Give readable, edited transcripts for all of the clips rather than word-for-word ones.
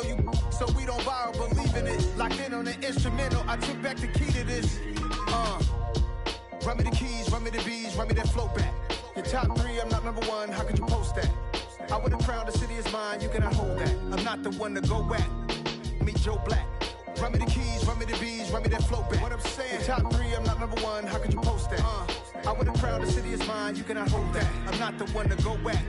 you, so we don't borrow, believe in it. Locked in on the instrumental, I took back the key to this. Run me the keys, run me the bees, run me that flow back. Your top 3, I'm not number 1, how could you post that? I would've crowned the city is mine, you cannot hold that. I'm not the one to go back. Meet Joe Black. Run me the keys, run me the bees, run me that flow back. What I'm saying, your top 3, I'm not number 1, how could you post that? I would've crowned the city is mine, you cannot hold that. I'm not the one to go back.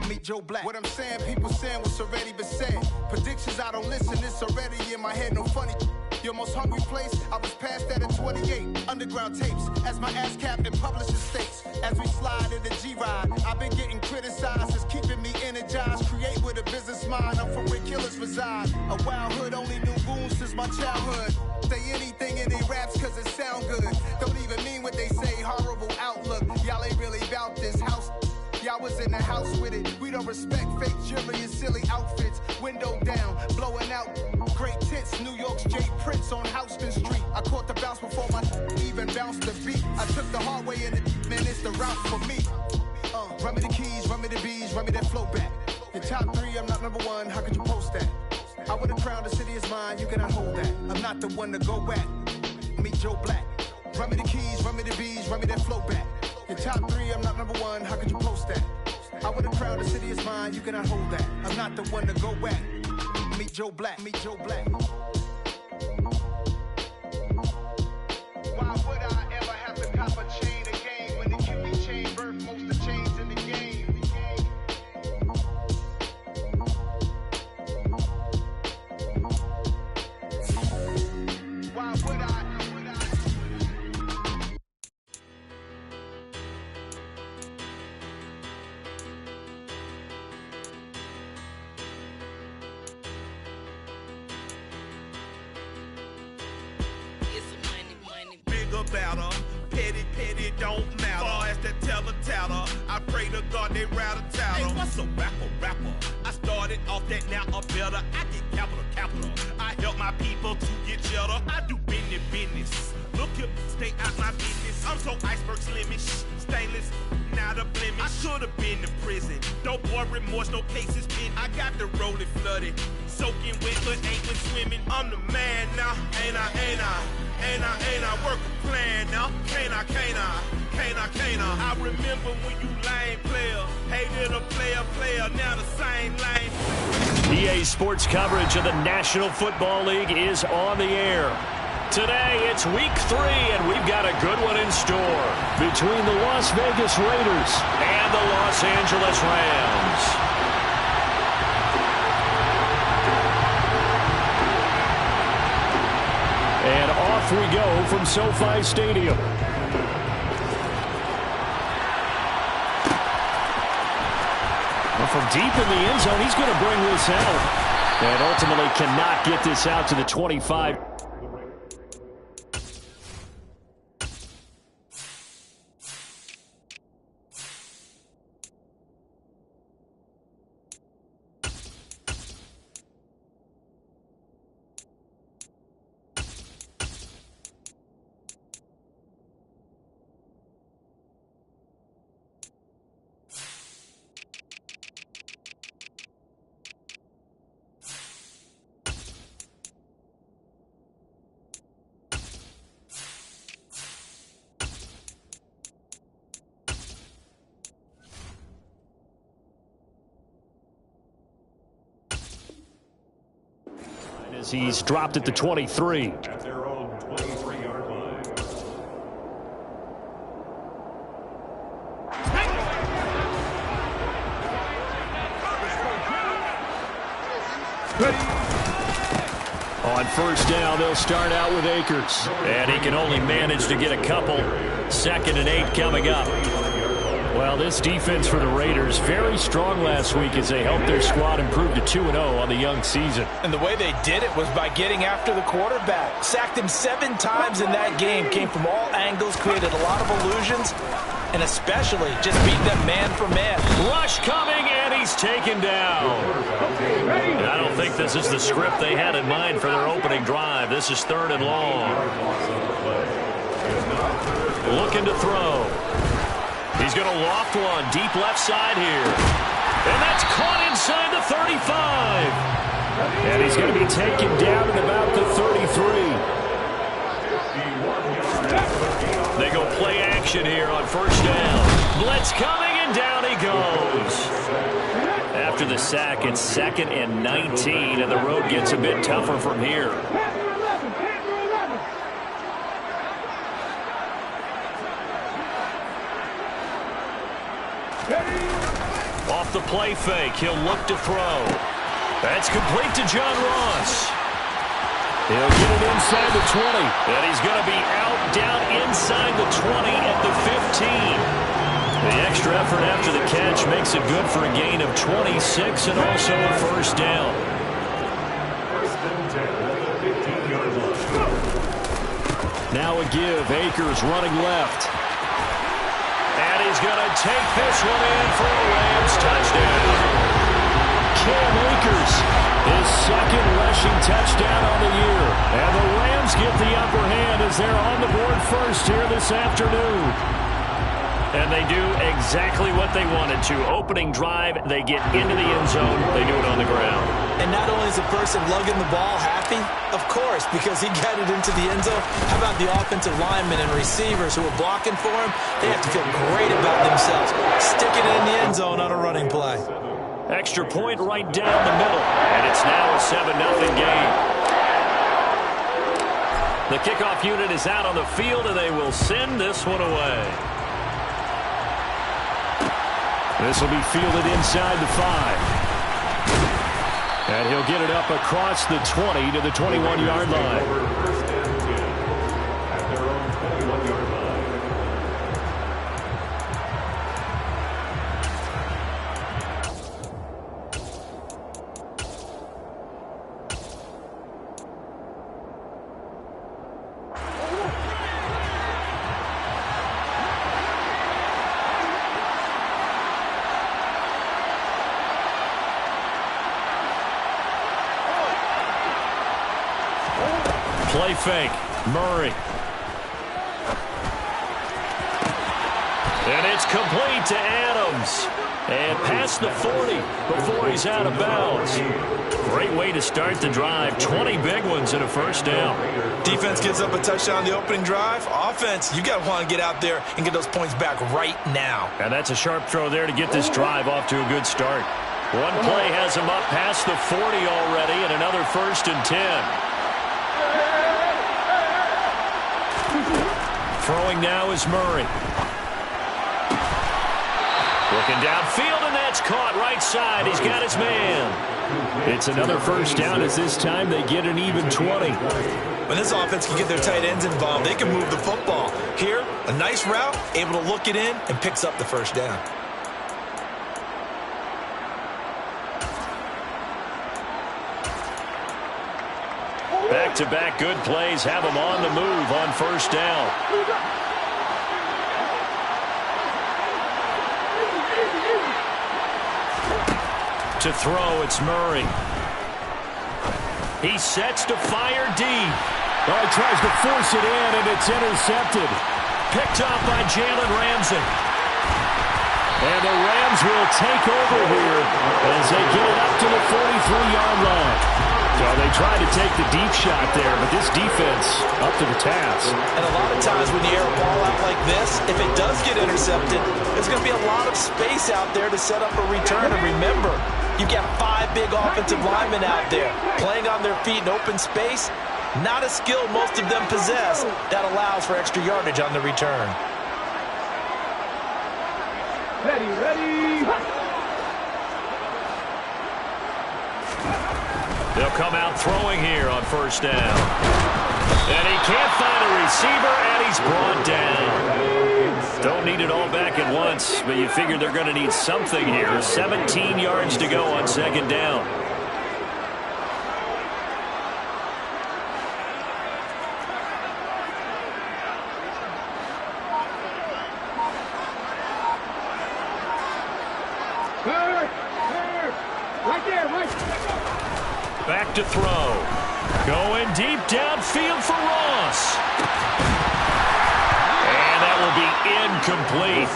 Meet Joe Black. What I'm saying, people saying what's already been said. Predictions, I don't listen, it's already in my head, no funny. Your most hungry place, I was past that at 28. Underground tapes, as my ass cap in publisher states. As we slide in the G-Ride, I've been getting criticized, it's keeping me energized. Create with a business mind, I'm from where killers reside. A wild hood, only knew goons since my childhood. Say anything in they raps cause it sound good. Don't even mean what they say, horrible outlook. Y'all ain't really about this house. Y'all was in the house with it. We don't respect fake jewelry and silly outfits. Window down, blowing out great tits. New York's J. Prince on Houston Street. I caught the bounce before my even bounced the beat. I took the hard way in it, man, it's the route for me. Run me the keys, run me the bees, run me that flow back. Your top 3, I'm not number 1, how could you post that? I would've crowned the city is mine, you cannot hold that. I'm not the one to go back. Meet Joe Black. Run me the keys, run me the bees, run me that flow back. Your top 3, I'm not number 1, how could you post that? I would've crowned the city is mine, you cannot hold that. I'm not the one to go back. Meet Joe Black, meet Joe Black. Why would I ever have to cop a chain again when the QB chain birthed most of the chains in the game? Why would I? Better. Petty don't matter. Far as that teller, I pray to God they rattle tattle. Hey, what's a rapper? I started off that, now I'm better. I get capital. I help my people to get cheddar. I do business. Look here, stay out my business. I'm so iceberg slimish, stainless, not a blemish. I should've been in prison. No boy remorse, no cases pinned. I got the rolling flooded, soaking wet, but ain't been swimming. I'm the man now, ain't I? Work a plan now, can't I? I remember when you lame player, hated a player, now the same lane. EA Sports coverage of the National Football League is on the air. Today, it's week 3, and we've got a good one in store between the Las Vegas Raiders and the Los Angeles Rams. And off we go from SoFi Stadium. Well, from deep in the end zone, he's going to bring this out. And ultimately cannot get this out to the 25. As he's dropped at the 23. At their own 23-yard line. On first down, they'll start out with Akers. And he can only manage to get a couple. 2nd and 8 coming up. Well, this defense for the Raiders, very strong last week as they helped their squad improve to 2-0 on the young season. And the way they did it was by getting after the quarterback. Sacked him 7 times in that game. Came from all angles, created a lot of illusions, and especially just beat them man for man. Rush coming, and he's taken down. And I don't think this is the script they had in mind for their opening drive. This is 3rd and long. Looking to throw. He's going to loft one deep left side here. And that's caught inside the 35. And he's he's going to be taken down at about the 33. They go play action here on first down. Blitz coming, and down he goes. After the sack, it's 2nd and 19, and the road gets a bit tougher from here. Off the play fake, he'll look to throw. That's complete to John Ross. He'll get it inside the 20, and he's going to be out down inside the 20 at the 15. The extra effort after the catch makes it good for a gain of 26 and also a first down. First and 10 at the 15-yard line. Now a give. Akers running left. And he's going to take this one in for a Rams touchdown. Cam Akers, his 2nd rushing touchdown on the year. And the Rams get the upper hand as they're on the board first here this afternoon. And they do exactly what they wanted to. Opening drive, they get into the end zone. They do it on the ground. And not only is the person lugging the ball happy, of course, because he got it into the end zone. How about the offensive linemen and receivers who are blocking for him? They have to feel great about themselves, sticking it in the end zone on a running play. Extra point right down the middle. And it's now a 7-0 game. The kickoff unit is out on the field, and they will send this one away. This will be fielded inside the 5. And he'll get it up across the 20 to the 21-yard line. First and 10 at their own 21-yard line. Play fake. Murray. And it's complete to Adams. And past the 40 before he's out of bounds. Great way to start the drive. 20 big ones and a first down. Defense gives up a touchdown the opening drive. Offense, you got to want to get out there and get those points back right now. And that's a sharp throw there to get this drive off to a good start. One play has him up past the 40 already, and another 1st and 10. Throwing now is Murray. Looking downfield, and that's caught right side. He's got his man. It's another first down as this time they get an even 20. When this offense can get their tight ends involved, they can move the football. Here, a nice route, able to look it in, and picks up the first down. Back-to-back good plays have him on the move on first down. To throw, it's Murray. He sets to fire deep. Oh, he tries to force it in, and it's intercepted. Picked off by Jalen Ramsey. And the Rams will take over here as they get it up to the 43-yard line. So they tried to take the deep shot there, but this defense up to the task. And a lot of times when you air a ball out like this, if it does get intercepted, there's going to be a lot of space out there to set up a return. And remember, you've got 5 big offensive linemen out there playing on their feet in open space. Not a skill most of them possess that allows for extra yardage on the return. Ready. They'll come out throwing here on first down. And he can't find a receiver, and he's brought down. Don't need it all back at once, but you figure they're going to need something here. 17 yards to go on second down. Back to throw. Going deep downfield for Ross. And that will be incomplete.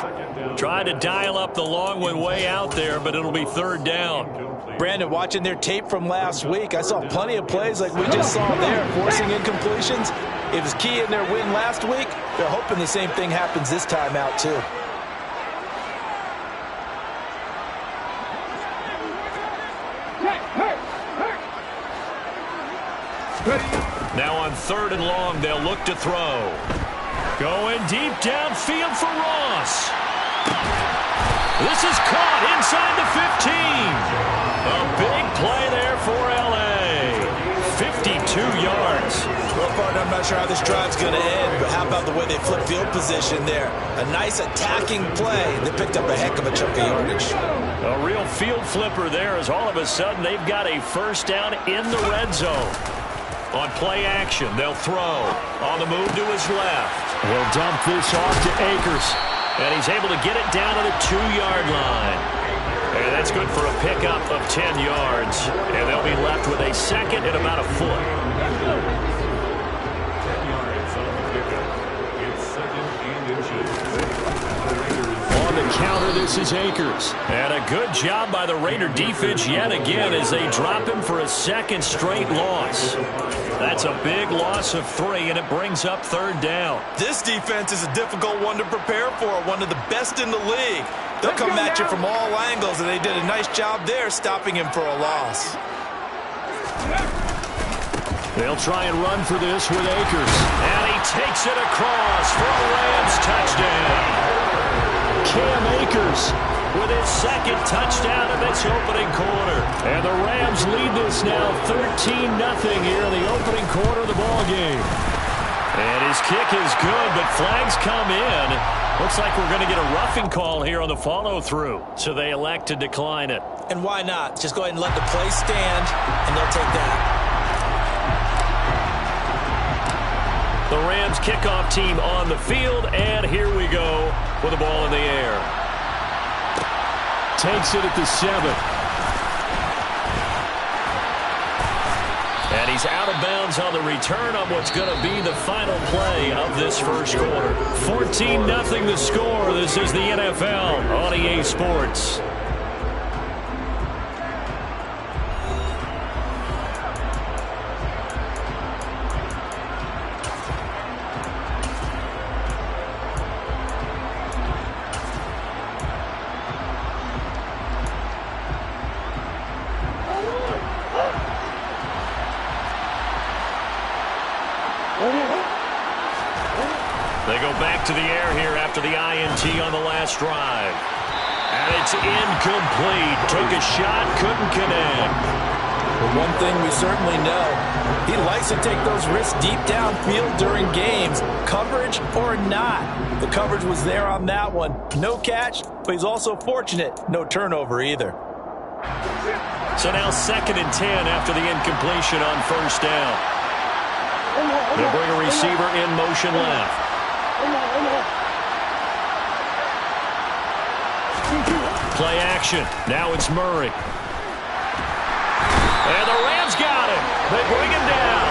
Tried to dial up the long way out there, but it'll be third down. Brandon, watching their tape from last week, I saw plenty of plays like we just saw there, forcing incompletions. It was key in their win last week. They're hoping the same thing happens this time out, too. Now on third and long, they'll look to throw. Going deep downfield for Ross. This is caught inside the 15. A big play there for L.A. 52 yards. Well, partner, I'm not sure how this drive's going to end, but how about the way they flip field position there? A nice attacking play. They picked up a heck of a chunk of yardage. A real field flipper there as all of a sudden they've got a first down in the red zone. On play action, they'll throw. On the move to his left. He'll dump this off to Akers. And he's able to get it down to the 2-yard line. And that's good for a pickup of 10 yards. And they'll be left with a second and about a foot. 10 yards on the pickup. It's second and inches. On the counter, this is Akers. And a good job by the Raider defense yet again as they drop him for a second straight loss. That's a big loss of 3, and it brings up third down. This defense is a difficult one to prepare for, one of the best in the league. They'll come at you from all angles, and they did a nice job there stopping him for a loss. They'll try and run for this with Akers. And he takes it across for a Rams touchdown. Cam Akers with his second touchdown of this opening quarter. And the Rams lead this now 13-0 here in the opening quarter of the ballgame. And his kick is good, but flags come in. Looks like we're going to get a roughing call here on the follow-through. So they elect to decline it. And why not? Just go ahead and let the play stand, and they'll take that. The Rams kickoff team on the field, and here we go with the ball in the air. Takes it at the 7. And he's out of bounds on the return on what's going to be the final play of this first quarter. 14-0 the score. This is the NFL on EA Sports. They go back to the air here after the INT on the last drive. And it's incomplete. Took a shot, couldn't connect. But one thing we certainly know, he likes to take those risks deep downfield during games, coverage or not. The coverage was there on that one. No catch, but he's also fortunate. No turnover either. So now 2nd and 10 after the incompletion on first down. They'll bring a receiver in motion left. Play action. Now it's Murray. And the Rams got him. They bring him down.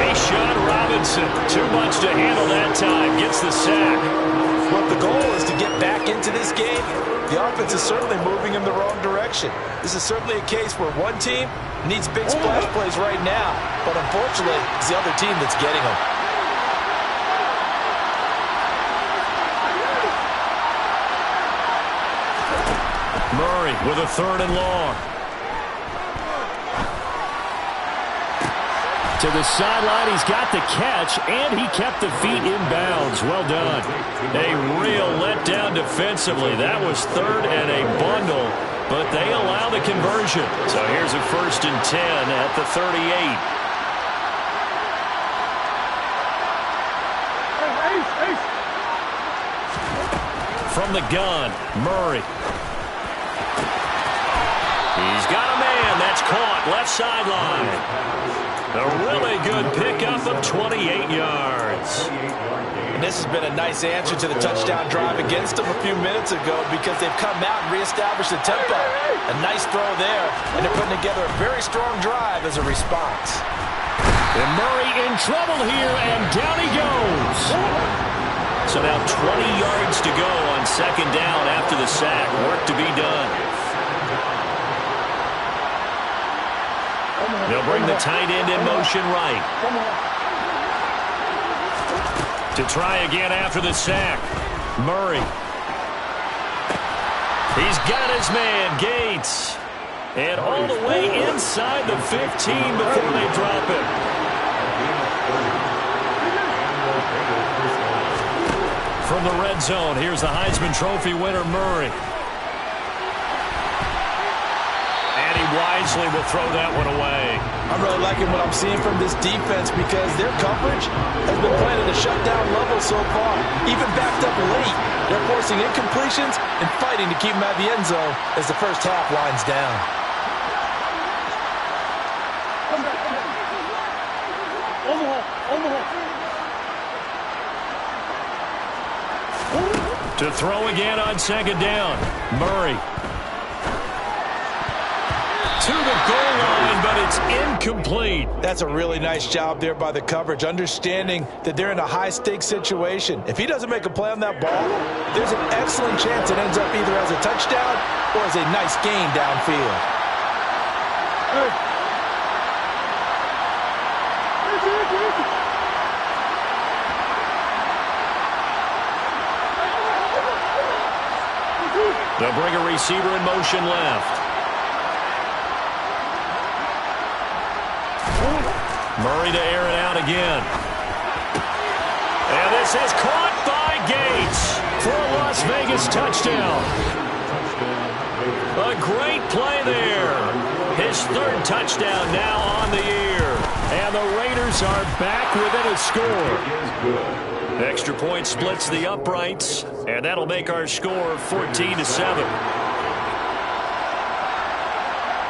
Ashawn Robinson. Too much to handle that time. Gets the sack. But the goal is to get back into this game. The offense is certainly moving in the wrong direction. This is certainly a case where one team needs big splash plays right now. But unfortunately, it's the other team that's getting them. Murray with a 3rd and long. To the sideline, he's got the catch, and he kept the feet in bounds. Well done. A real letdown defensively. That was 3rd and a bundle, but they allow the conversion. So here's a 1st and 10 at the 38. From the gun, Murray. He's got a man. That's caught. Left sideline. A really good pickup of 28 yards. And this has been a nice answer to the touchdown drive against them a few minutes ago because they've come out and reestablished the tempo. A nice throw there, and they're putting together a very strong drive as a response. And Murray in trouble here, and down he goes. So now 20 yards to go on second down after the sack. Work to be done. They'll bring the tight end in motion right. To try again after the sack. Murray. He's got his man, Gates. And all the way inside the 15 before they drop it. From the red zone, here's the Heisman Trophy winner, Murray. And he wisely will throw that one away. I'm really liking what I'm seeing from this defense because their coverage has been playing at a shutdown level so far. Even backed up late, they're forcing incompletions and fighting to keep them out of the end zone as the first half winds down. To throw again on second down. Murray. To the goal line, but it's incomplete. That's a really nice job there by the coverage, understanding that they're in a high-stakes situation. If he doesn't make a play on that ball, there's an excellent chance it ends up either as a touchdown or as a nice gain downfield. They'll bring a receiver in motion left. Murray to air it out again. And this is caught by Gates for a Las Vegas touchdown. A great play there. His third touchdown now on the year. And the Raiders are back within a score. Extra point splits the uprights, and that'll make our score 14-7.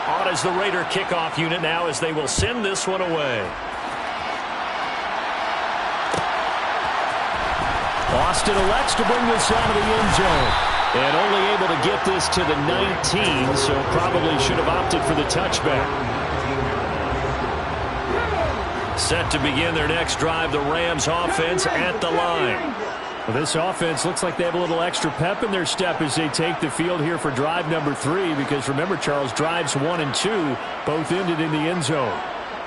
On is the Raider kickoff unit now as they will send this one away. Austin elects to bring this out of the end zone. And only able to get this to the 19, so probably should have opted for the touchback. Set to begin their next drive, the Rams offense at the line. Well, this offense looks like they have a little extra pep in their step as they take the field here for drive number 3, because remember, Charles, drives 1 and 2 both ended in the end zone.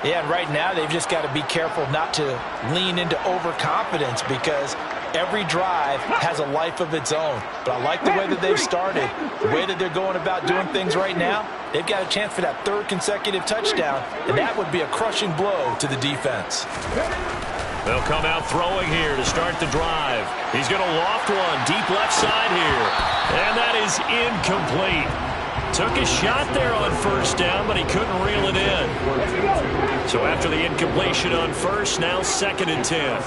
Yeah, and right now they've just got to be careful not to lean into overconfidence because every drive has a life of its own. But I like the way that they've started, the way that they're going about doing things right now. They've got a chance for that third consecutive touchdown, and that would be a crushing blow to the defense. They'll come out throwing here to start the drive. He's going to loft one deep left side here, and that is incomplete. Took a shot there on first down, but he couldn't reel it in. So after the incompletion on first, now 2nd and 10.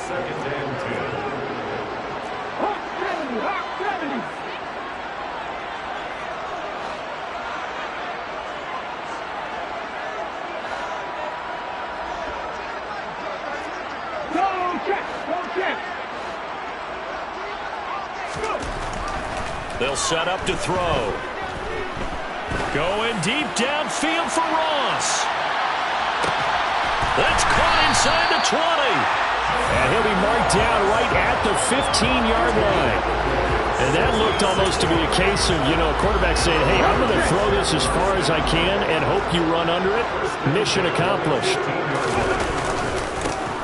They'll set up to throw. Going deep downfield for Ross. That's caught inside the 20. And he'll be marked down right at the 15-yard line. And that looked almost to be a case of, a quarterback saying, hey, I'm going to throw this as far as I can and hope you run under it. Mission accomplished.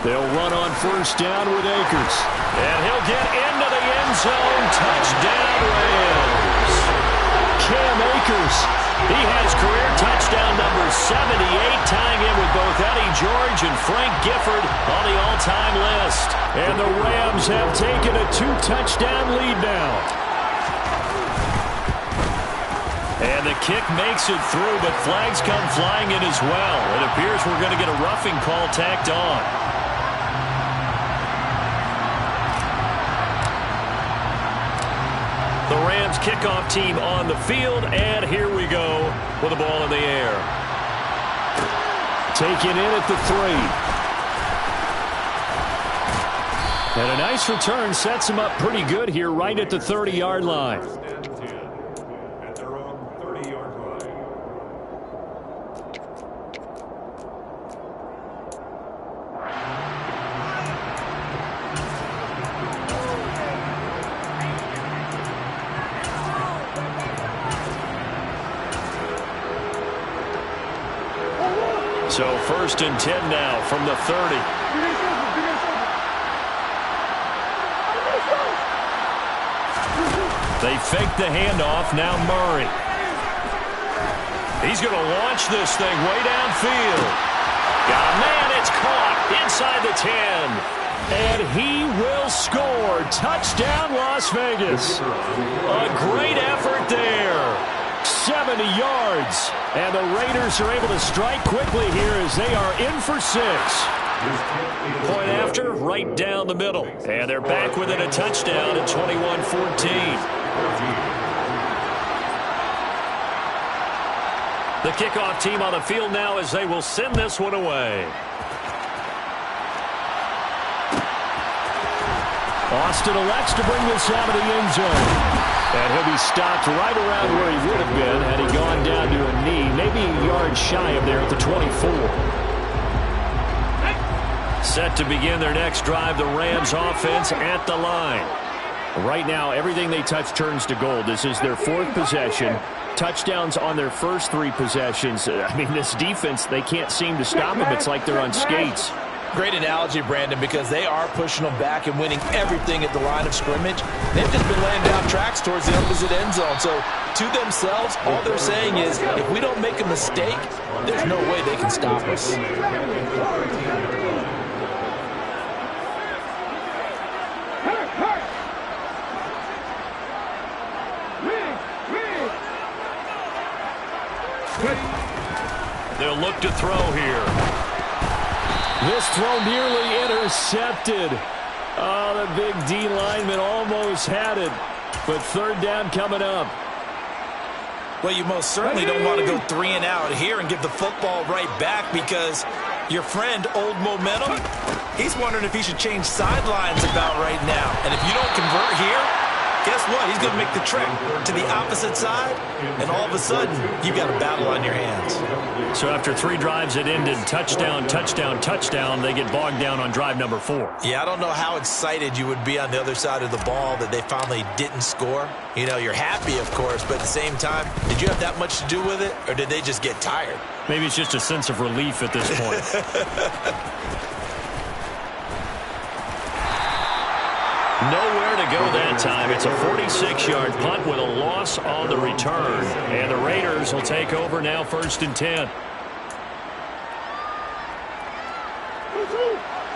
They'll run on first down with Akers. And he'll get into the end zone. Touchdown, Rams. Cam Akers. He has career touchdown number 78, tying in with both Eddie George and Frank Gifford on the all-time list. And the Rams have taken a 2-touchdown lead now. And the kick makes it through, but flags come flying in as well. It appears we're going to get a roughing call tacked on. The Rams kickoff team on the field, and here we go with the ball in the air. Taken in at the 3. And a nice return sets him up pretty good here right at the 30-yard line. At their own 30-yard line. So 1st and 10 now from the 30. They fake the handoff. Now Murray. He's going to launch this thing way downfield. Got a man. It's caught inside the 10. And he will score. Touchdown, Las Vegas. A great effort there. 70 yards. And the Raiders are able to strike quickly here as they are in for 6. Point after, right down the middle. And they're back within a touchdown at 21-14. The kickoff team on the field now as they will send this one away. Austin elects to bring this out of the end zone. And he'll be stopped right around where he would have been had he gone down to a knee, maybe a yard shy of there at the 24. Set to begin their next drive, the Rams offense at the line. Right now, everything they touch turns to gold. This is their 4th possession. Touchdowns on their first 3 possessions. I mean, this defense, they can't seem to stop them. It's like they're on skates. Great analogy, Brandon, because they are pushing them back and winning everything at the line of scrimmage. They've just been laying down tracks towards the opposite end zone. So, to themselves, all they're saying is, if we don't make a mistake, there's no way they can stop us. They'll look to throw here. This throw nearly intercepted. Oh, the big D lineman almost had it. But 3rd down coming up. Well, you most certainly don't want to go 3 and out here and give the football right back because your friend, Old Momentum, he's wondering if he should change sidelines about right now. And if you don't convert here, guess what? He's going to make the trip to the opposite side, and all of a sudden, you've got a battle on your hands. So after 3 drives that ended touchdown, touchdown, touchdown, they get bogged down on drive number 4. Yeah, I don't know how excited you would be on the other side of the ball that they finally didn't score. You know, you're happy, of course, but at the same time, did you have that much to do with it, or did they just get tired? Maybe it's just a sense of relief at this point. Nowhere to go that time. It's a 46-yard punt with a loss on the return. And the Raiders will take over now 1st and 10.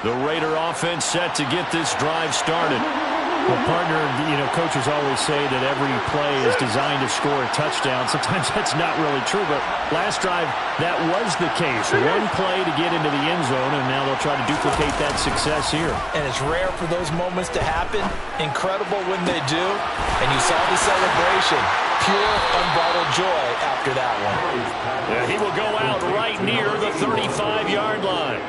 The Raider offense set to get this drive started. Well, partner, you know, coaches always say that every play is designed to score a touchdown. Sometimes that's not really true, but last drive, that was the case. 1 play to get into the end zone, and now they'll try to duplicate that success here. And it's rare for those moments to happen. Incredible when they do. And you saw the celebration. Pure, unbridled joy after that one. Yeah, he will go out right near the 35-yard line.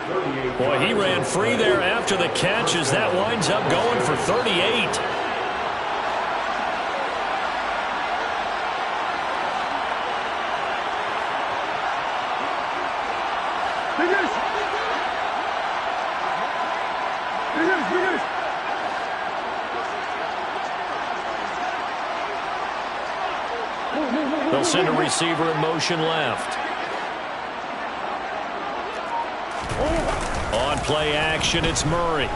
Boy, he ran free there after the catch as that winds up going for 38. They'll send a receiver in motion left. On play action, it's Murray.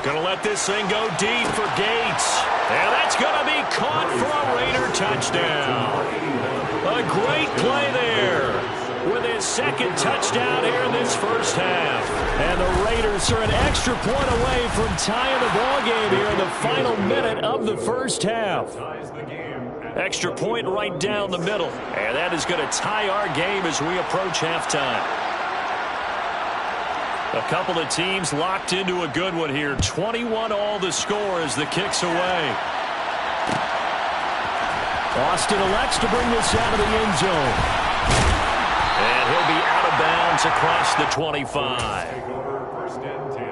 Going to let this thing go deep for Gates. And that's going to be caught for a Raider touchdown. A great play there with his 2nd touchdown here in this first half. And the Raiders are an extra point away from tying the ball game here in the final minute of the first half. Extra point right down the middle. And that is going to tie our game as we approach halftime. A couple of teams locked into a good one here. 21-all the score as the kick's away. Austin elects to bring this out of the end zone. And he'll be out of bounds across the 25. Take over 1st and 10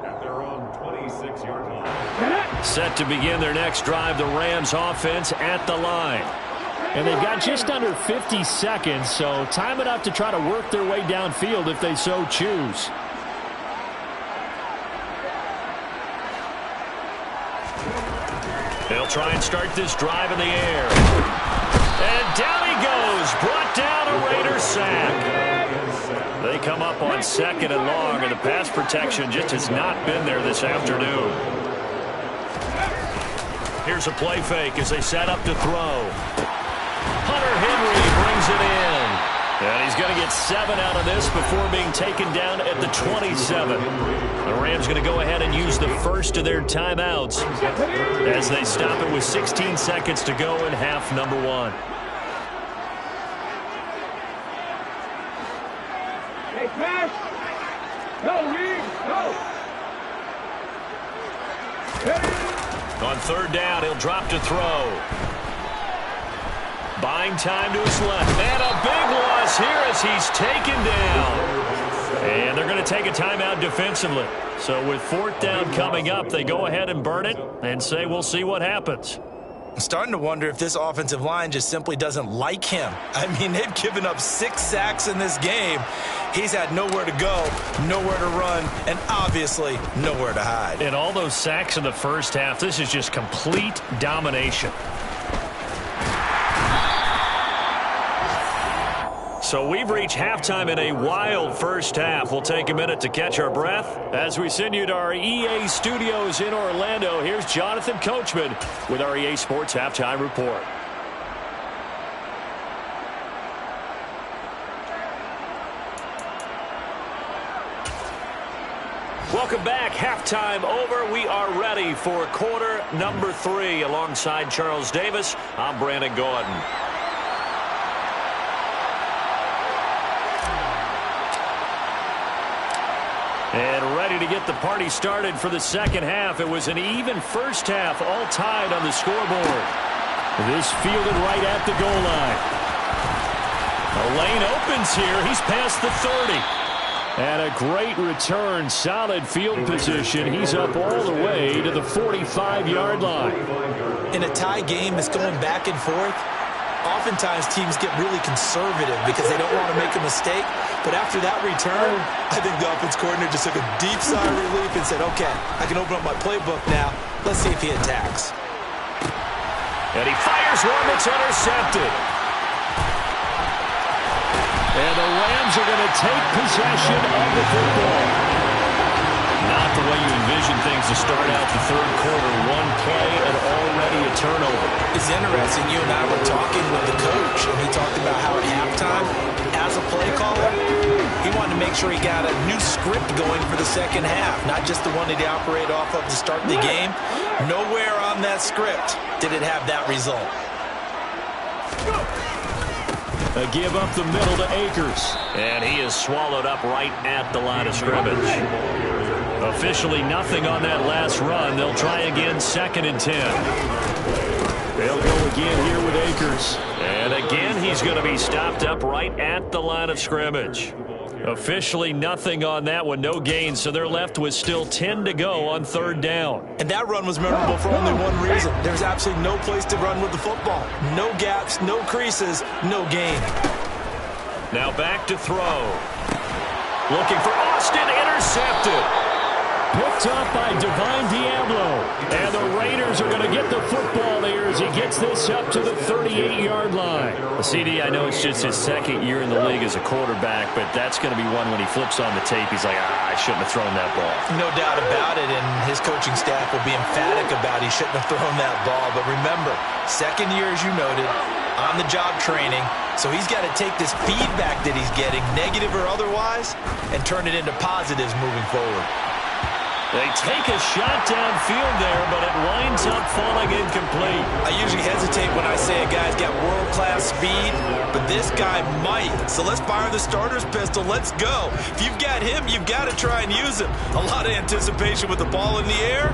at their own 26-yard line. Set to begin their next drive, the Rams offense at the line. And they've got just under 50 seconds, so time enough to try to work their way downfield if they so choose. They'll try and start this drive in the air. And down he goes, brought down a Raider sack. come up on 2nd and long, and the pass protection just has not been there this afternoon. Here's a play fake as they set up to throw. Hunter Henry brings it in. And he's going to get 7 out of this before being taken down at the 27. The Rams going to go ahead and use the first of their timeouts as they stop it with 16 seconds to go in half number 1. Hey, pass. Go, Reed. Go. On 3rd down, he'll drop to throw. Buying time to his left. And a big loss here as he's taken down. And they're going to take a timeout defensively. So with 4th down coming up, they go ahead and burn it and say we'll see what happens. I'm starting to wonder if this offensive line just simply doesn't like him. I mean, they've given up 6 sacks in this game. He's had nowhere to go, nowhere to run, and obviously nowhere to hide. And all those sacks in the first half, this is just complete domination. So we've reached halftime in a wild first half. We'll take a minute to catch our breath as we send you to our EA studios in Orlando. Here's Jonathan Coachman with our EA Sports Halftime Report. Welcome back. Halftime over. We are ready for quarter number 3. Alongside Charles Davis, I'm Brandon Gordon. And ready to get the party started for the second half. It was an even first half, all tied on the scoreboard. This fielded right at the goal line. The lane opens here. He's past the 30. And a great return, solid field position. He's up all the way to the 45-yard line. In a tie game that's going back and forth, oftentimes teams get really conservative because they don't want to make a mistake. But after that return, I think the offense coordinator just took a deep sigh of relief and said, okay, I can open up my playbook now. Let's see if he attacks. And he fires one that's intercepted. And the Rams are going to take possession of the football. Not the way you envision things to start out the third quarter. One play and already a turnover. It's interesting. You and I were talking with the coach, and he talked about how at halftime, as a play caller, he wanted to make sure he got a new script going for the second half, not just the one that he operated off of to start the game. Nowhere on that script did it have that result. A give up the middle to Akers. And he is swallowed up right at the line of scrimmage. Officially nothing on that last run. They'll try again, 2nd and 10. They'll go again here with Akers. And again, he's going to be stopped up right at the line of scrimmage. Officially nothing on that one, no gain, so they're left with still 10 to go on 3rd down. And that run was memorable for only one reason. There's absolutely no place to run with the football. No gaps, no creases, no gain. Now back to throw. Looking for Austin, intercepted. Picked up by Divine Diablo. And the Raiders are going to get the football here as he gets this up to the 38-yard line. CD, I know it's just his 2nd year in the league as a quarterback, but that's going to be one when he flips on the tape, he's like, I shouldn't have thrown that ball. No doubt about it, and his coaching staff will be emphatic about he shouldn't have thrown that ball. But remember, 2nd year, as you noted, on-the-job training, so he's got to take this feedback that he's getting, negative or otherwise, and turn it into positives moving forward. They take a shot downfield there, but it winds up falling incomplete. I usually hesitate when I say a guy's got world-class speed, but this guy might. So let's fire the starter's pistol. Let's go. If you've got him, you've got to try and use him. A lot of anticipation with the ball in the air,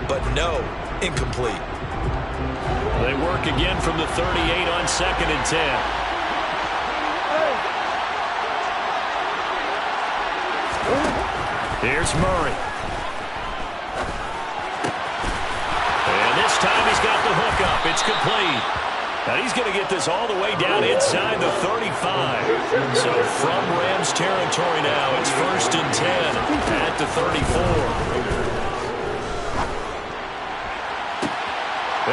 but no, incomplete. They work again from the 38 on 2nd and 10. Here's Murray. This time he's got the hook up. It's complete. Now he's going to get this all the way down inside the 35. So from Rams territory now, it's 1st and 10 at the 34.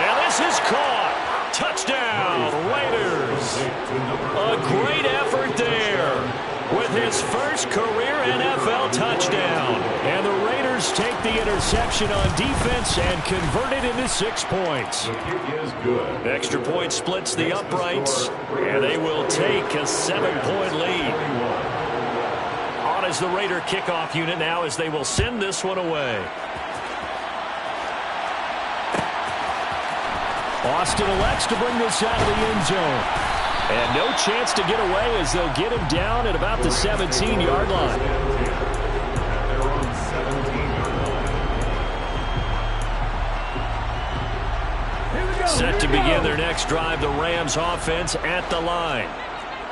And this is caught. Touchdown, Raiders. A great effort there with his first career NFL touchdown. And the Raiders take the interception on defense and convert it into 6 points. The kick is good. Extra point splits the uprights, and they will take a 7-point lead. On as the Raider kickoff unit now as they will send this one away. Austin elects to bring this out of the end zone. And no chance to get away as they'll get him down at about the 17-yard line. Set to begin their next drive, the Rams offense at the line.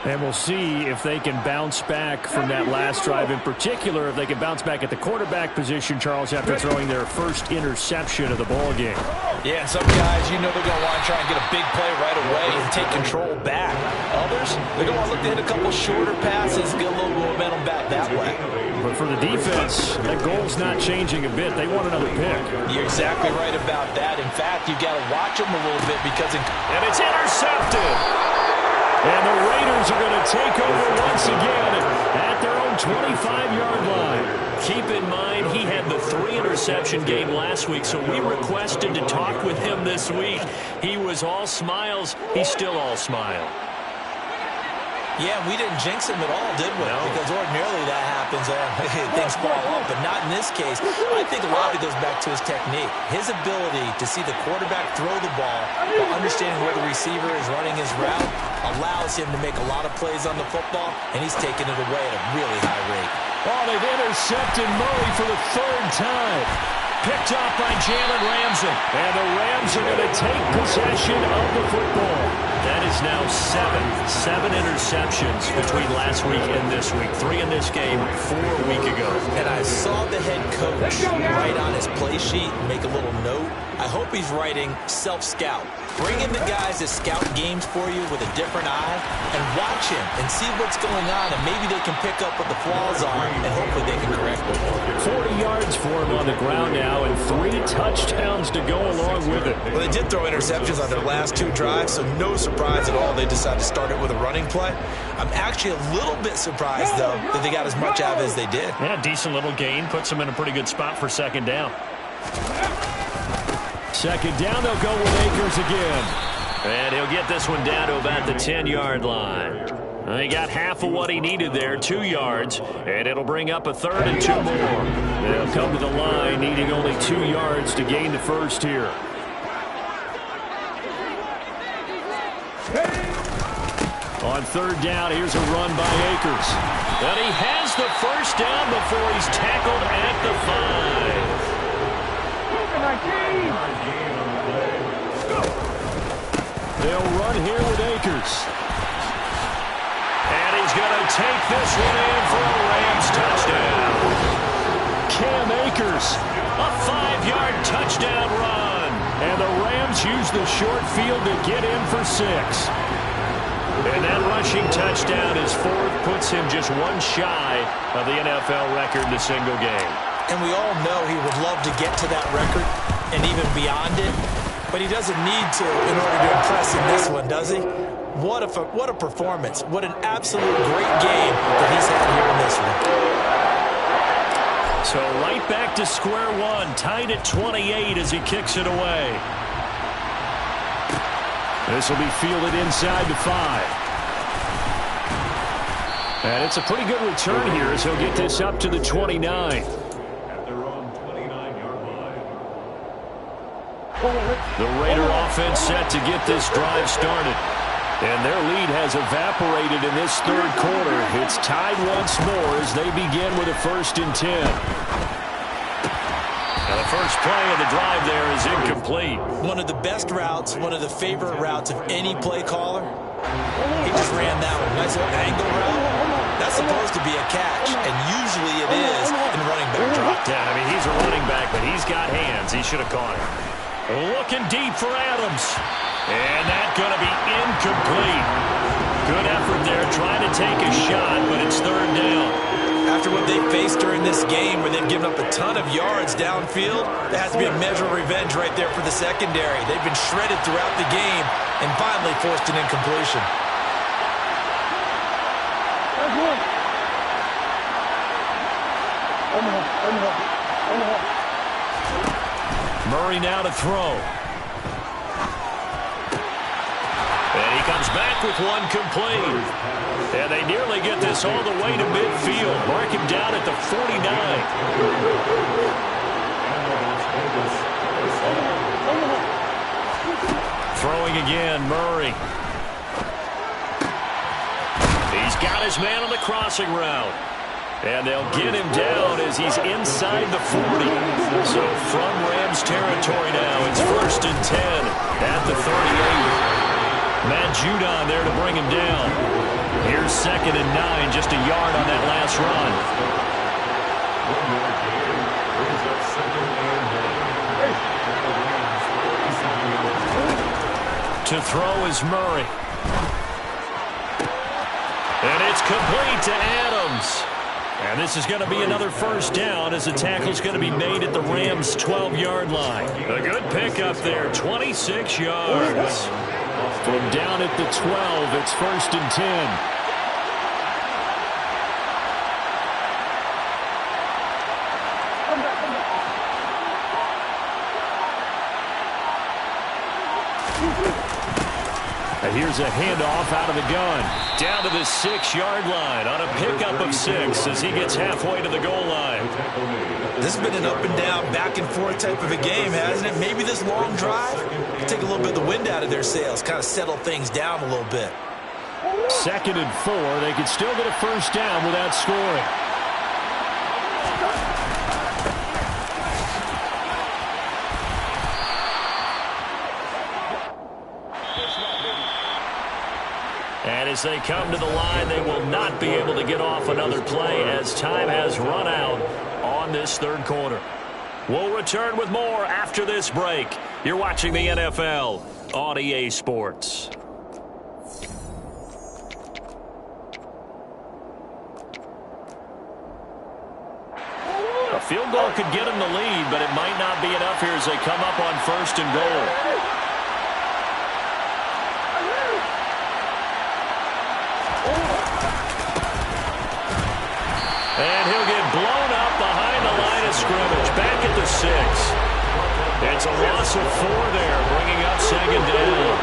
And we'll see if they can bounce back from that last drive. In particular, if they can bounce back at the quarterback position, Charles, after throwing their first interception of the ball game. Yeah, some guys, you know they're going to want to try and get a big play right away and take control back. Others, they're going to want to look to hit a couple shorter passes, get a little momentum back that way. But for the defense, that goal's not changing a bit. They want another pick. You're exactly right about that. In fact, you've got to watch them a little bit because... And it's intercepted! And the Raiders are going to take over once again at their own 25-yard line. Keep in mind, he had the 3-interception game last week, so we requested to talk with him this week. He was all smiles. He's still all smile. Yeah, we didn't jinx him at all, did we? No. Because ordinarily that happens. Things fall off, but not in this case. I think a lot of it goes back to his technique. His ability to see the quarterback throw the ball while understanding where the receiver is running his route allows him to make a lot of plays on the football, and he's taking it away at a really high rate. Oh, they've intercepted Murray for the 3rd time. Picked off by Jalen Ramsey. And the Rams are going to take possession of the football. That is now 7 interceptions between last week and this week. 3 in this game, 4 a week ago. And I saw the head coach write on his play sheet, make a little note. I hope he's writing self-scout. Bring in the guys that scout games for you with a different eye and watch him and see what's going on, and maybe they can pick up what the flaws are, and hopefully they can correct them. 40 yards for him on the ground now and 3 touchdowns to go along with it. Well, they did throw interceptions on their last 2 drives, so no surprise at all they decided to start it with a running play. I'm actually a little bit surprised, though, that they got as much out of it as they did. Yeah, decent little gain. Puts them in a pretty good spot for 2nd down. 2nd down, they'll go with Akers again. And he'll get this one down to about the 10-yard line. He got half of what he needed there, 2 yards, and it'll bring up a 3rd and 2 more. They'll come to the line needing only 2 yards to gain the first here. On 3rd down, here's a run by Akers. And he has the first down before he's tackled at the 5. They'll run here with Akers. And he's going to take this one in for a Rams touchdown. Cam Akers, a 5-yard touchdown run. And the Rams use the short field to get in for 6. And that rushing touchdown, his 4th, puts him just 1 shy of the NFL record in a single game. And we all know he would love to get to that record and even beyond it. But he doesn't need to in order to impress in this one, does he? What a performance. What an absolute great game that he's had here in this one. So right back to square one, tied at 28 as he kicks it away. This will be fielded inside the 5. And it's a pretty good return here as he'll get this up to the 29. The Raider offense set to get this drive started. And their lead has evaporated in this 3rd quarter. It's tied once more as they begin with a 1st and 10. Now the first play of the drive there is incomplete. One of the best routes, one of the favorite routes of any play caller. He just ran that one. Nice little angle route. That's supposed to be a catch, and usually it is in running back drop. Yeah, I mean, he's a running back, but he's got hands. He should have caught it. Looking deep for Adams. And that's going to be incomplete. Good effort there, trying to take a shot, but it's 3rd down. After what they faced during this game where they've given up a ton of yards downfield, there has to be a measure of revenge right there for the secondary. They've been shredded throughout the game and finally forced an incompletion. Murray now to throw. And he comes back with one complete. And they nearly get this all the way to midfield. Mark him down at the 49. Throwing again, Murray. He's got his man on the crossing route. And they'll get him down as he's inside the 40. So from Rams territory now, it's 1st and 10 at the 38. Matt Judon there to bring him down. Here's 2nd and 9, just a yard on that last run. To throw is Murray. And it's complete to Adams. And this is going to be another 1st down as the tackle's going to be made at the Rams' 12-yard line. A good pickup there, 26 yards. From down at the 12, it's 1st and 10. And here's a handoff out of the gun. Down to the 6-yard line on a pickup of 6 as he gets halfway to the goal line. This has been an up and down, back and forth type of a game, hasn't it? Maybe this long drive can take a little bit of the wind out of their sails, kind of settle things down a little bit. 2nd and 4. They could still get a 1st down without scoring. And as they come to the line, they will not be able to get off another play as time has run out on this 3rd quarter. We'll return with more after this break. You're watching the NFL on EA Sports. A field goal could get them the lead, but it might not be enough here as they come up on 1st and goal. And he'll get blown up behind the line of scrimmage. Back at the 6. It's a loss of 4 there, bringing up 2nd down.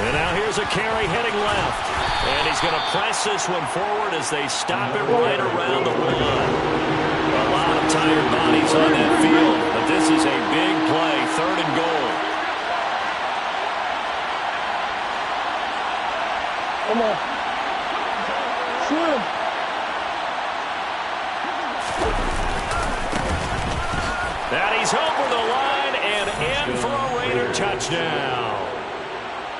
And now here's a carry heading left. And he's going to press this one forward as they stop it right around the 1. A lot of tired bodies on that field, but this is a big play, 3rd and goal. Come on. Swim. And he's over the line and in for a Raider touchdown.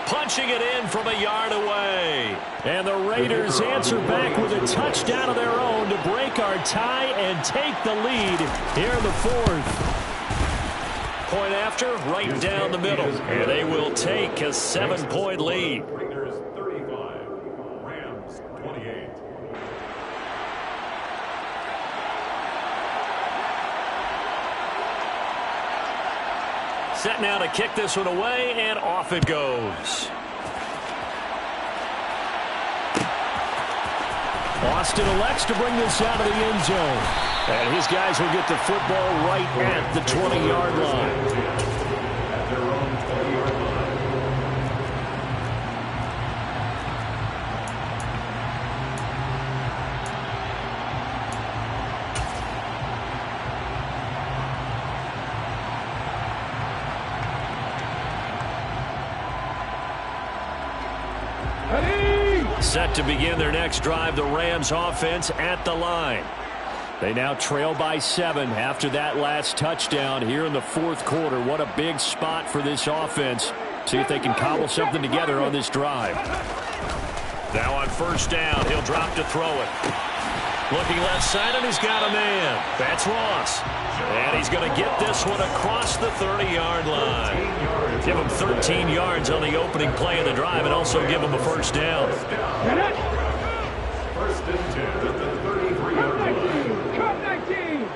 Punching it in from a yard away. And the Raiders answer back with a touchdown of their own to break our tie and take the lead here in the 4th. Point after, right down the middle. And they will take a 7-point lead. Raiders 35, Rams 28. Set now to kick this one away, and off it goes. Austin elects to bring this out of the end zone. And his guys will get the football right at the 20-yard line. At their own 20-yard line. Set to begin their next drive, the Rams offense at the line. They now trail by 7 after that last touchdown here in the 4th quarter. What a big spot for this offense. See if they can cobble something together on this drive. Now on 1st down, he'll drop to throw it. Looking left side, and he's got a man. That's Ross. And he's going to get this one across the 30-yard line. Give him 13 yards on the opening play of the drive and also give him a 1st down. 1st and 10 at the 33-yard line. Cut 19.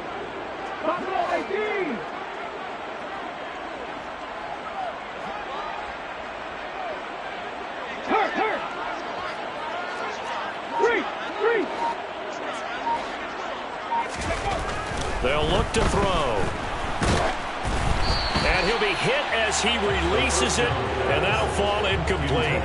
They'll look to throw. And he'll be hit as he releases it, and that'll fall incomplete.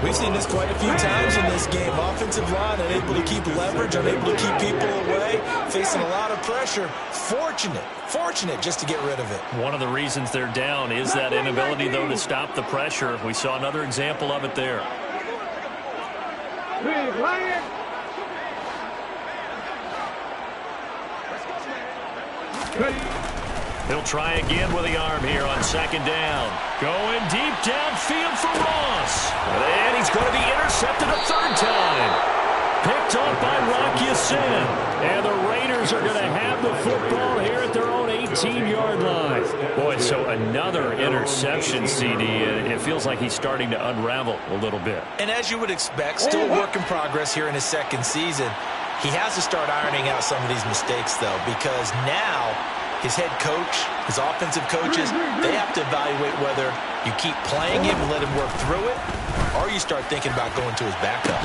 We've seen this quite a few times in this game. Offensive line unable to keep leverage, unable to keep people away, facing a lot of pressure. Fortunate just to get rid of it. One of the reasons they're down is that inability, though, to stop the pressure. We saw another example of it there. He'll try again with the arm here on second down. Going deep downfield for Ross. And he's going to be intercepted a third time. Picked off by Rocky Sin. And the Raiders are going to have the football here at their own 18-yard line. Boy, so another interception, CD. It feels like he's starting to unravel a little bit. And as you would expect, still work in progress here in his second season. He has to start ironing out some of these mistakes, though, because now his head coach, his offensive coaches, they have to evaluate whether you keep playing him and let him work through it, or you start thinking about going to his backup.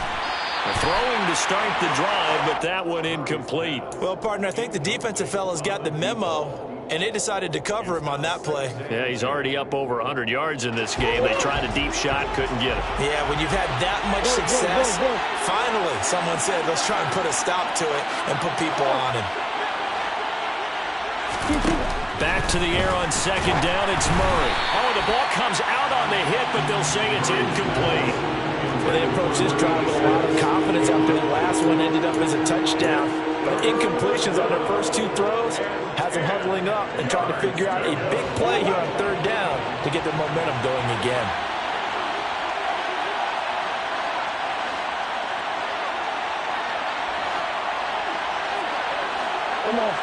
Throwing to start the drive, but that one incomplete. Well, partner, I think the defensive fellas got the memo, and they decided to cover him on that play. Yeah, he's already up over 100 yards in this game. They tried a deep shot, couldn't get it. Yeah, when you've had that much success, finally someone said, let's try and put a stop to it and put people on him. Back to the air on second down, it's Murray. Oh, the ball comes out on the hit, but they'll say it's incomplete. Well, they approached this drive with a lot of confidence after the last one ended up as a touchdown. But incompletions on their first two throws has them huddling up and trying to figure out a big play here on third down to get the momentum going again. Come on.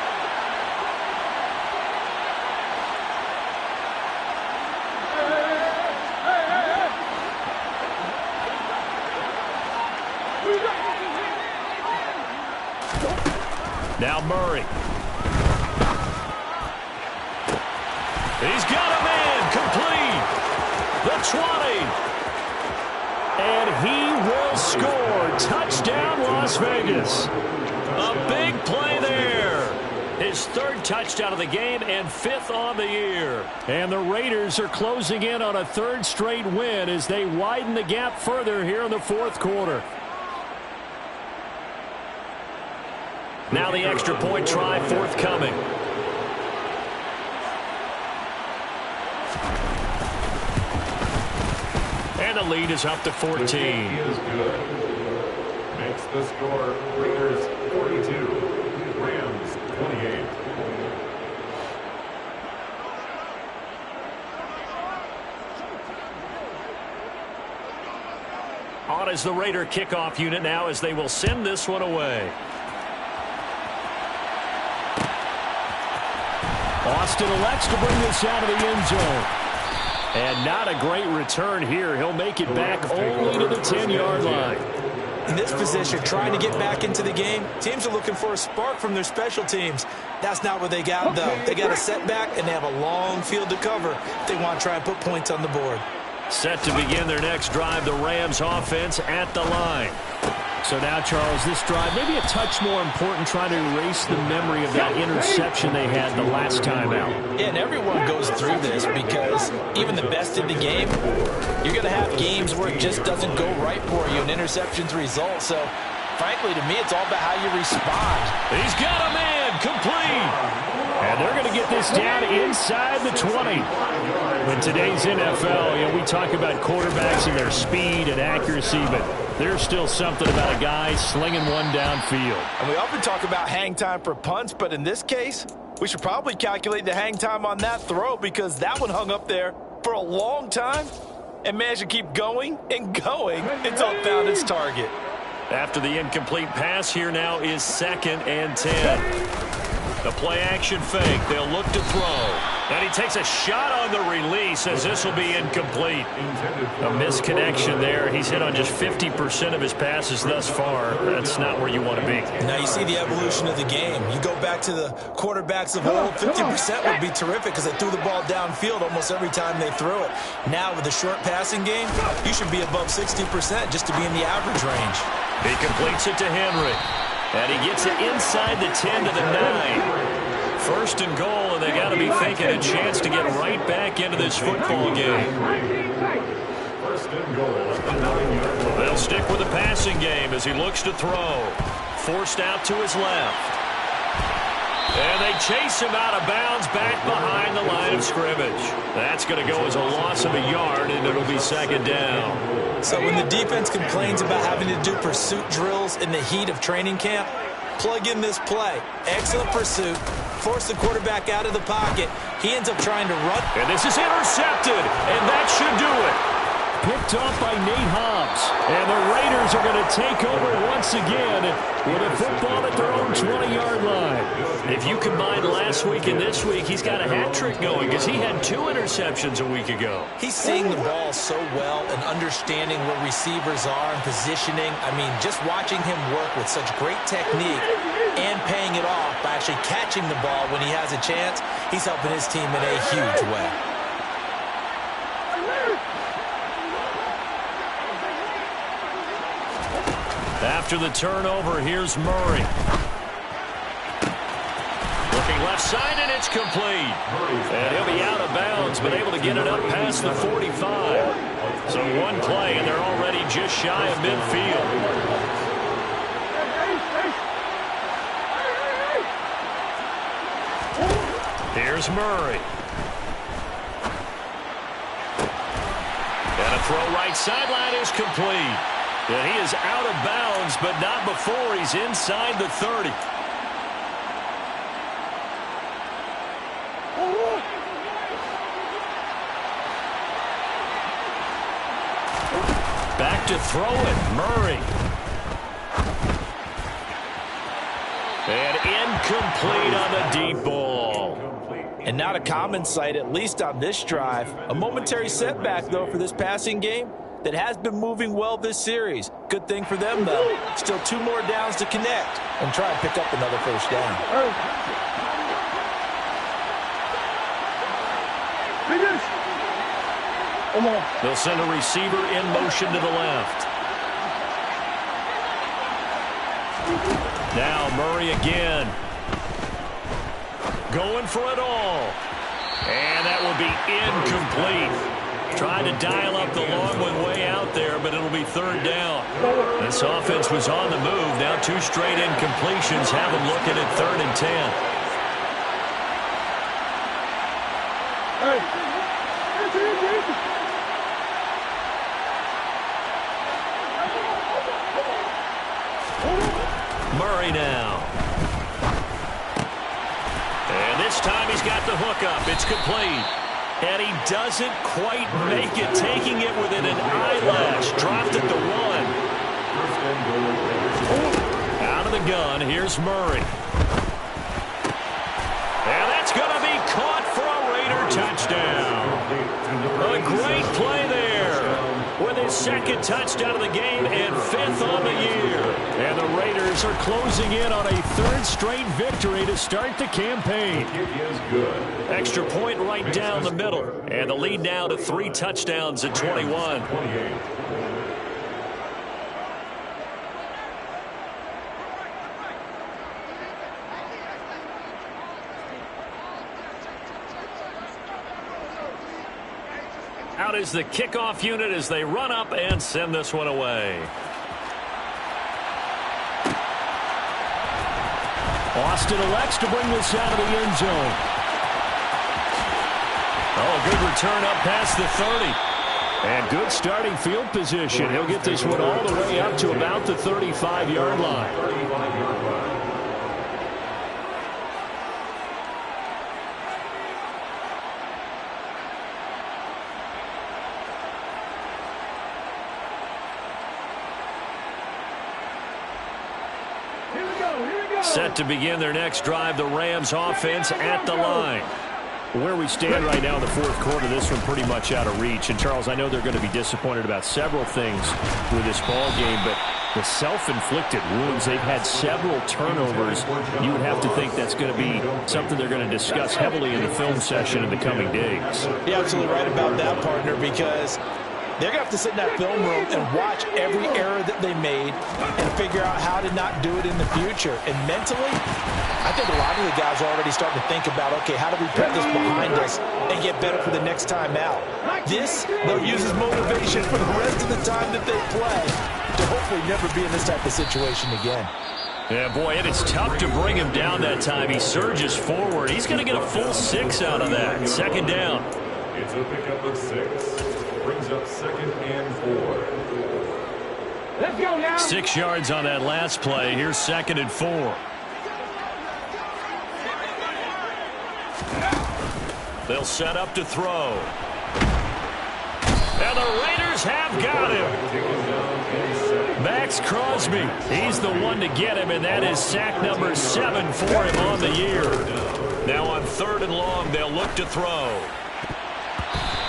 Now Murray. He's got a man complete. The 20. And he will score. Touchdown, Las Vegas. A big play there. His third touchdown of the game and fifth on the year. And the Raiders are closing in on a third straight win as they widen the gap further here in the fourth quarter. Now the extra point try forthcoming. And the lead is up to 14. He is good. Makes the score Raiders 42, Rams 28. On is the Raider kickoff unit now as they will send this one away. Austin elects to bring this out of the end zone. And not a great return here. He'll make it back only to the 10-yard line. In this position, trying to get back into the game, teams are looking for a spark from their special teams. That's not what they got, though. They got a setback, and they have a long field to cover if they want to try and put points on the board. Set to begin their next drive, the Rams offense at the line. So now, Charles, this drive maybe a touch more important, trying to erase the memory of that interception they had the last time out. Yeah, and everyone goes through this because even the best in the game, you're going to have games where it just doesn't go right for you, and interceptions result. So, frankly, to me, it's all about how you respond. He's got a man complete. And they're going to get this down inside the 20. In today's NFL, we talk about quarterbacks and their speed and accuracy, but there's still something about a guy slinging one downfield. And we often talk about hang time for punts, but in this case, we should probably calculate the hang time on that throw because that one hung up there for a long time and managed to keep going and going until it found its target. After the incomplete pass, here now is 2nd and 10. The play-action fake. They'll look to throw. And he takes a shot on the release as this will be incomplete. A misconnection there. He's hit on just 50% of his passes thus far. That's not where you want to be. Now you see the evolution of the game. You go back to the quarterbacks of old, 50% would be terrific because they threw the ball downfield almost every time they threw it. Now with the short passing game, you should be above 60% just to be in the average range. He completes it to Henry. And he gets it inside the 10 to the 9. First and goal, and they got to be thinking a chance to get right back into this football game. First and goal at the 9-yard line. They'll stick with the passing game as he looks to throw. Forced out to his left. And they chase him out of bounds back behind the line of scrimmage. That's going to go as a loss of a yard, and it'll be second down. So when the defense complains about having to do pursuit drills in the heat of training camp, plug in this play. Excellent pursuit. Force the quarterback out of the pocket. He ends up trying to run. And this is intercepted, and that should do it. Picked off by Nate Hobbs. And the Raiders are going to take over once again with a football at their own 20-yard line. If you combine last week and this week, he's got a hat trick going because he had 2 interceptions a week ago. He's seeing the ball so well and understanding where receivers are and positioning. I mean, just watching him work with such great technique and paying it off by actually catching the ball when he has a chance, he's helping his team in a huge way. After the turnover, here's Murray. Looking left side, and it's complete. And he'll be out of bounds, but able to get it up past the 45. So one play, and they're already just shy of midfield. Here's Murray. And a throw right sideline is complete. And he is out of bounds, but not before he's inside the 30. Back to throw it, Murray. And incomplete on the deep ball. And not a common sight, at least on this drive. A momentary setback, though, for this passing game that has been moving well this series. Good thing for them, though. Still 2 more downs to connect and try and pick up another first down. They'll send a receiver in motion to the left. Now Murray again. Going for it all. And that will be incomplete. Trying to dial up the long one way out there, but it'll be third down. This offense was on the move. Now 2 straight incompletions have them looking at 3rd and 10. Murray now. And this time he's got the hook up. It's complete. And he doesn't quite make it, taking it within an eyelash. Dropped at the 1. Out of the gun, here's Murray. And that's going to be caught for a Raider touchdown. A great play there with his 2nd touchdown of the game and 5th on the year. And the Raiders are closing in on a 3rd straight victory to start the campaign. Extra point right down the middle. And the lead now to 3 touchdowns at 21. Out is the kickoff unit as they run up and send this one away. Austin elects to bring this out of the end zone. Oh, good return up past the 30. And good starting field position. He'll get this one all the way up to about the 35-yard line. Set to begin their next drive, the Rams offense at the line. Where we stand right now in the 4th quarter, this one pretty much out of reach. And, Charles, I know they're going to be disappointed about several things with this ball game, but the self-inflicted wounds, they've had several turnovers. You would have to think that's going to be something they're going to discuss heavily in the film session in the coming days. You're absolutely right about that, partner, because they're going to have to sit in that film room and watch every error that they made and figure out how to not do it in the future. And mentally, I think a lot of the guys are already starting to think about, okay, how do we put this behind us and get better for the next time out? This, they'll use as motivation for the rest of the time that they play to hopefully never be in this type of situation again. Yeah, boy, it is tough to bring him down that time. He surges forward. He's going to get a full 6 out of that. Second down. It's a pickup of 6. Brings up 2nd and 4. Let's go now. 6 yards on that last play. Here's 2nd and 4. They'll set up to throw. And the Raiders have got him. Max Crosby, he's the one to get him, and that is sack number 7 for him on the year. Now on 3rd and long, they'll look to throw.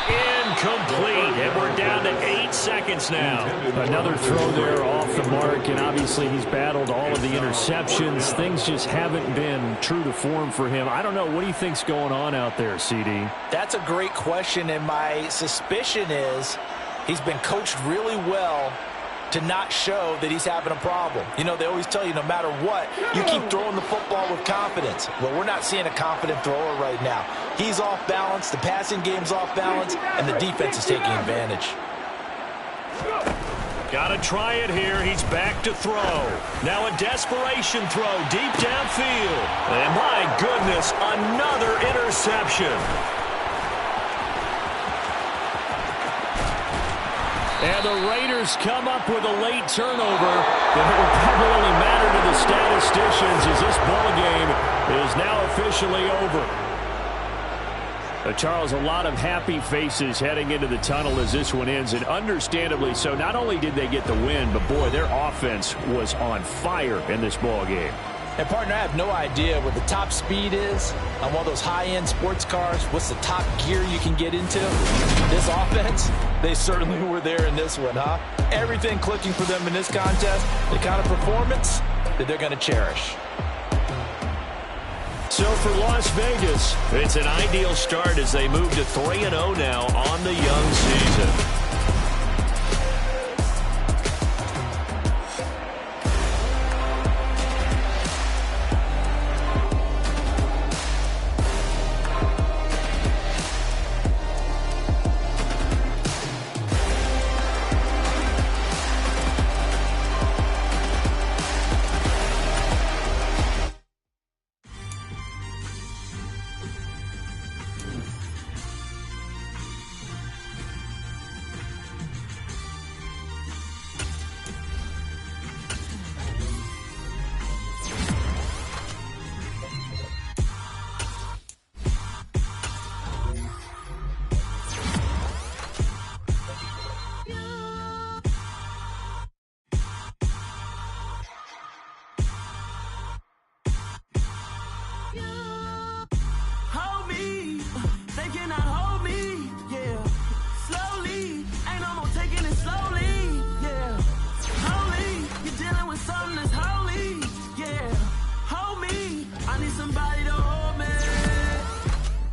Incomplete, and we're down to 8 seconds now. Another throw there off the mark, and obviously he's battled all of the interceptions. Things just haven't been true to form for him. I don't know. What do you think's going on out there, CD? That's a great question, and my suspicion is he's been coached really well to not show that he's having a problem. You know, they always tell you no matter what, you keep throwing the football with confidence. Well, we're not seeing a confident thrower right now. He's off balance, the passing game's off balance, and the defense is taking advantage. Got to try it here. He's back to throw. Now a desperation throw deep downfield. And my goodness, another interception. And the Raiders come up with a late turnover. And it will probably only matter to the statisticians as this ball game is now officially over. Charles, a lot of happy faces heading into the tunnel as this one ends, and understandably so. Not only did they get the win, but boy, their offense was on fire in this ball game. And partner, I have no idea what the top speed is on one of those high-end sports cars. What's the top gear you can get into? This offense, they certainly were there in this one, huh? Everything clicking for them in this contest, the kind of performance that they're going to cherish. So for Las Vegas, it's an ideal start as they move to 3-0 now on the young season.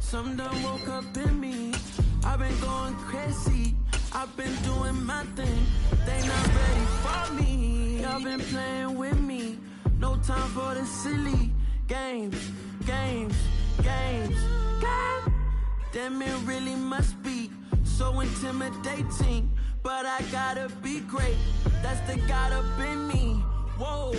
Something done woke up in me. I've been going crazy. I've been doing my thing. They not ready for me. Y'all been playing with me. No time for the silly games. God damn, it really must be so intimidating. But I gotta be great. That's the God up in me. Whoa.